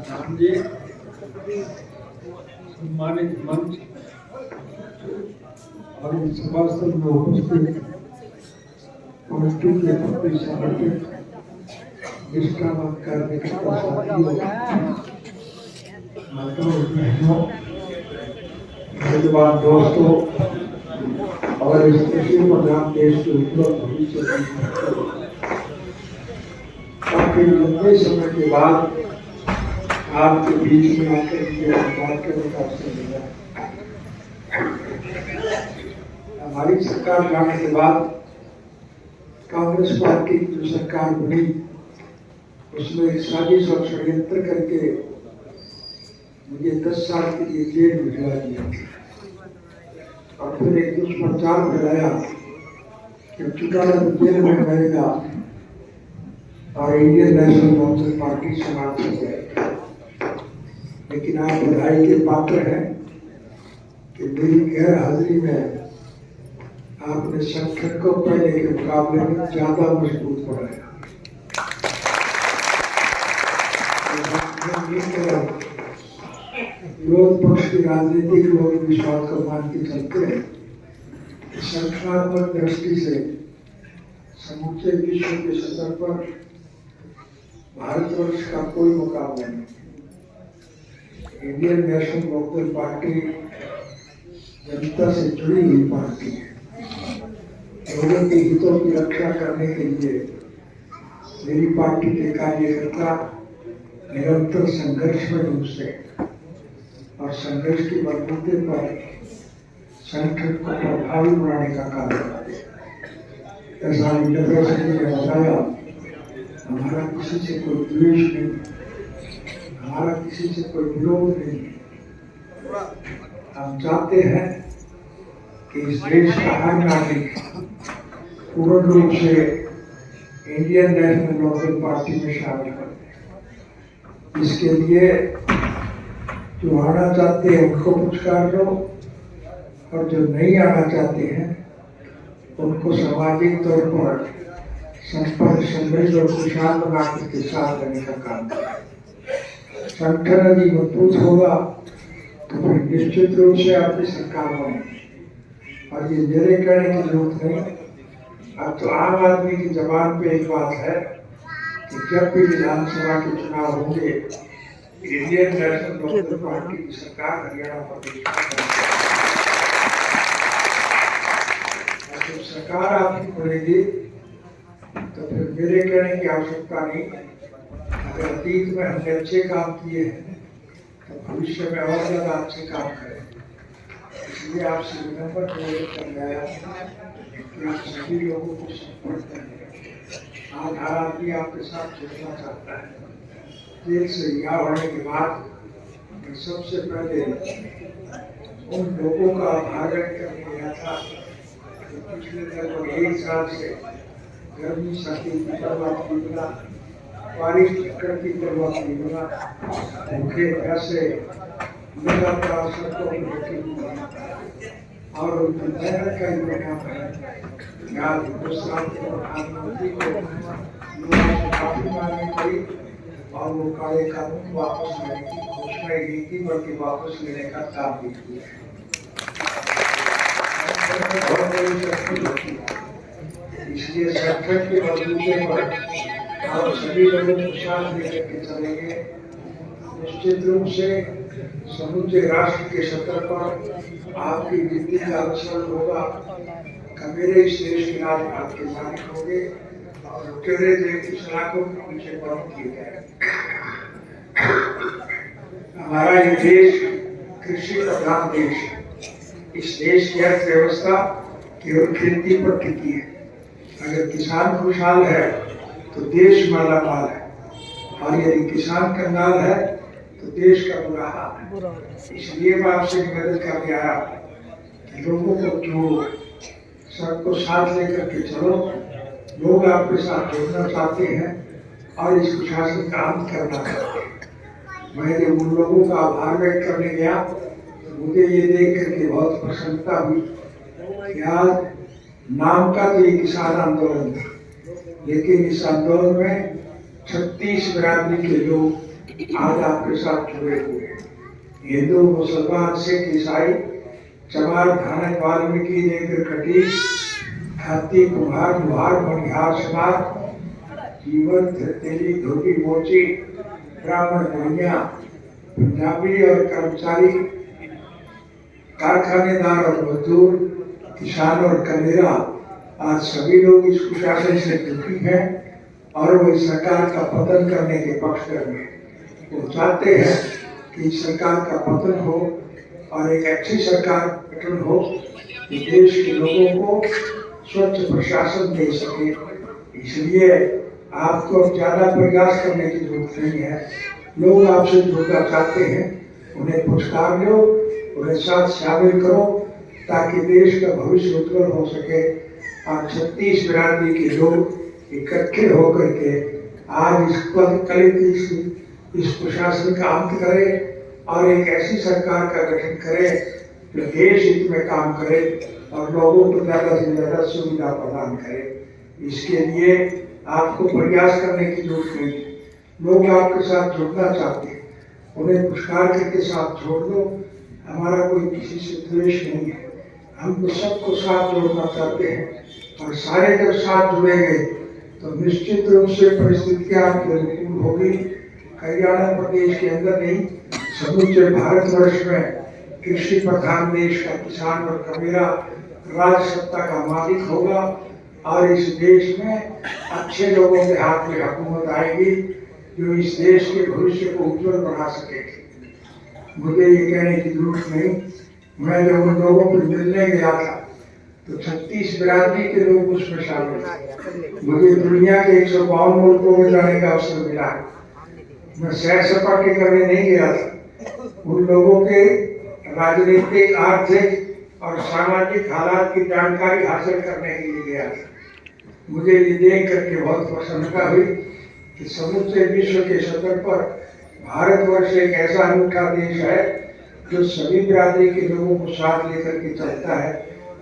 प्रधान जी, सम्मानित मंच और इस सभास्थल में उपस्थित पार्टी के प्रति समर्पित निष्ठावान कार्यकर्ता साथियों, माताओं बहनों, नौजवान दोस्तों और इस कृषि प्रधान देश के उज्ज्वल भविष्य काफी लंबे समय के बाद आपके बीच में आकर के बात करने का अवसर मिला। हमारी सरकार जाने के बाद कांग्रेस पार्टी की जो सरकार बनी उसमें साजिश और षड्यंत्र करके मुझे 10 साल के लिए जेल भिजवा दिया और फिर एक दुष्प्रचार फैलाया कि चुटाला तो जेल में रहेगा और इंडियन नेशनल कांग्रेस पार्टी समाप्त हो जाएगी। लेकिन आप बधाई के पात्र हैं कि मेरी गैर हाजिरी में आपने संगठन को पहले के मुकाबले में ज्यादा मजबूत बनाया। विरोध पक्ष की राजनीतिक लोग विश्वास को मान के चलते हैं। संगठनात्मक दृष्टि से समूचे विश्व के स्तर पर भारतवर्ष का कोई मुकाबला नहीं। इंडियन नेशनल कांग्रेस पार्टी जनता से जुड़ी हुई पार्टी है। लोगों के हितों की रक्षा करने के लिए मेरी पार्टी के कार्यकर्ता निरंतर संघर्ष में घुसते और संघर्ष की बलबूते पर संगठन को प्रभावी बनाने का काम करते हैं। ऐसा इंटरप्रेशन ने बताया, हमारा किसी से कोई द्वेष नहीं, हमारा किसी से कोई विरोध नहीं। हम चाहते हैं कि इस देश का हर नागरिक पूर्ण रूप से इंडियन नेशनल कांग्रेस पार्टी में शामिल हो। इसके लिए जो आना चाहते हैं उनको पुरस्कार दो और जो नहीं आना चाहते हैं उनको सामाजिक तौर पर संपर्क समृद्ध और खुशहाल बनाने के साथ रहने का काम करें। संगठन यदि मजबूत होगा तो फिर निश्चित रूप से आपकी सरकार बनेगी। और ये मेरे कहने की जरूरत नहीं, अब तो आम आदमी की जबान पे एक बात है कि जब भी विधानसभा के चुनाव होंगे इंडियन नेशनल कांग्रेस पार्टी की सरकार हरियाणा प्रदेश जब सरकार आपकी बनेगी तो फिर मेरे कहने की आवश्यकता नहीं। अगर अतीत में हमने अच्छे काम किए हैं तो भविष्य में और ज्यादा अच्छे काम करें। इसलिए आपसे विनम्र निवेदन कर गया कि आप सभी लोगों को संपर्क करें। आज हर आदमी आपके साथ जुड़ना चाहता है। जेल से रिहा होने के बाद मैं सबसे पहले उन लोगों का आभार व्यक्त करने गया था जो पिछले लगभग 1 साल से गर्मी सर्दी की परवाह किए बिना, बारिश चक्कर की परवाह किए बिना भूखे प्यासे लगातार सड़कों पर बैठे हुए और उनकी मेहनत का ही परिणाम है कि आज हिंदुस्तान के प्रधानमंत्री को लोगों से माफी मांगनी पड़ी और वो काले कानून वापस लेने की घोषणा ही नहीं की बल्कि वापस लेने का काम भी किया। इसलिए संगठन के मजबूते पर आप सभी लोगों को साथ लेकर के चलेंगे। निश्चित रूप से समूचे राष्ट्र के स्तर पर आपकी गिनती का अवसर होगा कि मेरे इस देश के राज आपके मालिक होंगे और लुटेरे देश की सलाखों के पीछे बंद किए गए। हमारा ये देश कृषि प्रधान देश है। इस देश की अर्थव्यवस्था केवल खेती पर टिकी है। अगर किसान खुशहाल है तो देश मालामाल है और यदि किसान कंगाल है तो देश का बुरा हाल है। इसलिए मैं आपसे निवेदन करके आया कि लोगों को जोड़ो, सबको साथ लेकर के चलो। लोग आपके साथ जुड़ना चाहते हैं और इस कुशासन का अंत करना चाहते हैं। मैं जब उन लोगों का आभार व्यक्त करने गया तो मुझे ये देख करके बहुत प्रसन्नता हुई कि आज नाम का तो ये किसान आंदोलन था, लेकिन इस आंदोलन में 36 बिरादरी के लोग आज आपके साथ जुड़े हुए हैं। हिंदू, मुसलमान, सिख, ईसाई, चमार, धानक, वाल्मीकि, नेत्र, कटी, हाथी, कुम्हार, लुहार, मणिहार, समार, जीवन, तेली, धोती, मोची, ब्राह्मण, बनिया, पंजाबी और कर्मचारी, कारखानेदार और मजदूर, किसान और कनेरा, आज सभी लोग इस कुशासन से दुखी हैं और वो इस सरकार का पतन करने के पक्षधर में। वो चाहते हैं कि इस सरकार का पतन हो और एक अच्छी सरकार गठन हो कि देश के लोगों को स्वच्छ प्रशासन दे सके। इसलिए आपको ज्यादा प्रयास करने की जरूरत नहीं है। लोग आपसे जुड़ना चाहते हैं, उन्हें पुरस्कार लो, उन्हें साथ शामिल करो ताकि देश का भविष्य उज्जवल हो सके। और 36 बिरादरी के लोग इकट्ठे होकर के आज इस प्रशासन का अंत करें और एक ऐसी सरकार का गठन करें जो देश हित में काम करे और लोगों को ज्यादा से ज्यादा सुविधा प्रदान करे। इसके लिए आपको प्रयास करने की जरूरत नहीं है। लोग आपके साथ जुड़ना चाहते हैं, उन्हें पुरस्कार के साथ जोड़ दो। हमारा कोई किसी से द्वेष नहीं है, हम तो सबको साथ जोड़ना चाहते हैं और सारे जब साथ जुड़ेंगे तो निश्चित रूप से परिस्थितियां आपके अनुकूल होगी। हरियाणा प्रदेश के अंदर नहीं, समूचे भारतवर्ष में कृषि प्रधान देश का किसान और कबीरा राज सत्ता का मालिक होगा और इस देश में अच्छे लोगों के हाथ में हुकूमत आएगी जो इस देश के भविष्य को उज्जवल बना सकेगी। मुझे ये कहने की जरूरत नहीं, मैं जब उन लोगों को मिलने गया था तो 36 बिरादरी के लोग उसमें शामिल थे। मुझे दुनिया के 152 मुल्कों में जाने का अवसर मिला है। मैं सैर सपाटे करने नहीं गया था, उन लोगों के राजनीतिक, आर्थिक और सामाजिक हालात की जानकारी हासिल करने के लिए गया था। मुझे ये देख करके बहुत प्रसन्नता हुई कि समूचे विश्व के सतह पर भारतवर्ष एक ऐसा अनूठा देश है जो सभी बिरादरी के लोगों को साथ लेकर के चलता है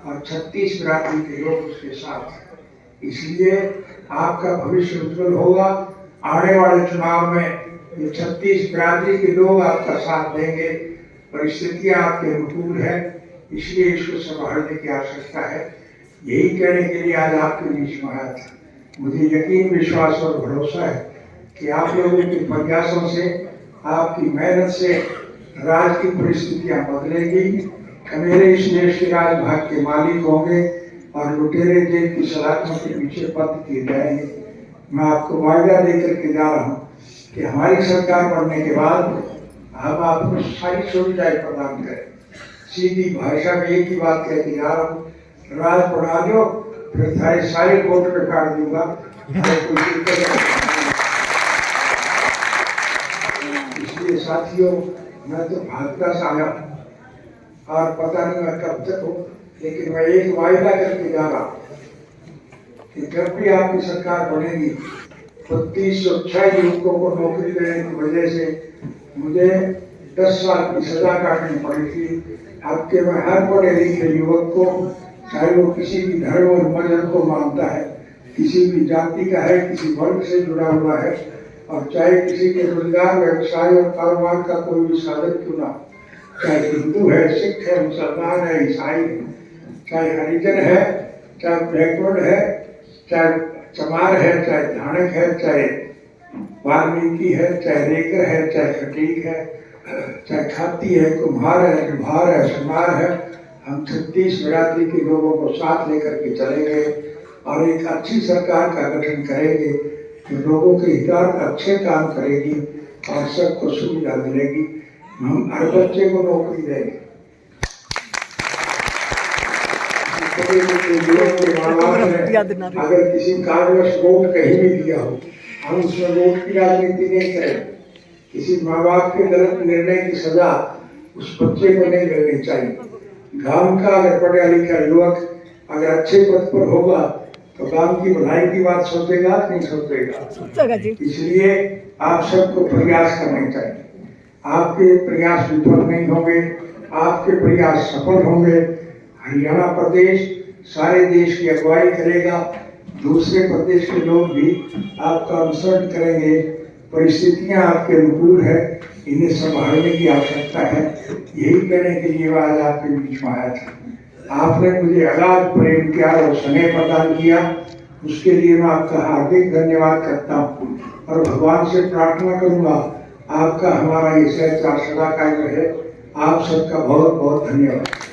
और 36 बिरादरी के लोग उसके साथ हैं। इसलिए आपका भविष्य उज्जवल होगा। आने वाले चुनाव में ये 36 बिरादरी के लोग आपका साथ देंगे। परिस्थितियां आपके अनुकूल है, इसलिए इसको संभालने की आवश्यकता है। यही कहने के लिए आज आपके बीच में आया था। मुझे यकीन, विश्वास और भरोसा है कि आप लोगों के प्रयासों से, आपकी मेहनत से राज्य की परिस्थितियां बदलेगी। कमेरे इस देश के राजभाग के मालिक होंगे और लुटेरे जेल की सलाखों के पीछे बंद किए जाएंगे। मैं आपको वायदा देकर के जा रहा हूँ कि हमारी सरकार बनने के बाद हम आपको सारी सुविधाएं प्रदान करें। सीधी भाषा में एक ही बात कह के जा रहा हूँ, राज बढ़ा दो, फिर सारे वोट पे काट दूंगा। इसलिए साथियों, मैं तो भागता सा आया और पता नहीं मैं कब तक हूँ, लेकिन मैं एक वायदा करके जा रहा कि जब भी आपकी सरकार बनेगी तो 306 युवकों को नौकरी देने की वजह से मुझे 10 साल की सजा काटनी पड़ी थी। आपके में हर पढ़े लिखे युवक को, चाहे वो किसी भी धर्म और मजहब को मानता है, किसी भी जाति का है, किसी वर्ग से जुड़ा हुआ है, और चाहे किसी के रोजगार, व्यवसाय और कारोबार का कोई भी साधन क्यों ना, चाहे हिंदू है, सिख है, मुसलमान है, ईसाई है, चाहे हरिजन है, चाहे बैकवर्ड है, चाहे चमार है, चाहे धानक है, चाहे वाल्मीकि है, चाहे रेकर है, चाहे खटीक है, चाहे खाती है, कुम्हार है, लुहार है, समार है, हम 36 बिरादरी के लोगों को साथ लेकर के चलेंगे और एक अच्छी सरकार का गठन करेंगे जो लोगों के हितार्थ अच्छे काम करेगी और सबको सुविधा मिलेगी। हम हर बच्चे को नौकरी देंगे। अगर किसी कारणवश वोट कहीं भी दिया हो, हम उसमें वोट की राजनीति नहीं करें। किसी माँ बाप के गलत निर्णय की सजा उस बच्चे को नहीं मिलनी चाहिए। गांव का अगर पढ़ा लिखा युवक अगर अच्छे पद पर होगा तो गांव की भलाई की बात सोचेगा नहीं सोचेगा। इसलिए आप सबको प्रयास करने चाहिए। आपके प्रयास विफल नहीं होंगे, आपके प्रयास सफल होंगे। हरियाणा प्रदेश सारे देश की अगुवाई करेगा, दूसरे प्रदेश के लोग भी आपका अनुसरण करेंगे परिस्थितियां आपके अनुकूल है, इन्हें संभालने की आवश्यकता है। यही कहने के लिए मैं आज आपके बीच में आया था। आपने मुझे अगाध प्रेम प्यार और स्नेह प्रदान किया, उसके लिए मैं आपका हार्दिक धन्यवाद करता हूँ और भगवान से प्रार्थना करूंगा आपका हमारा ये सहचार सदा कायम रहे। आप सबका बहुत बहुत धन्यवाद।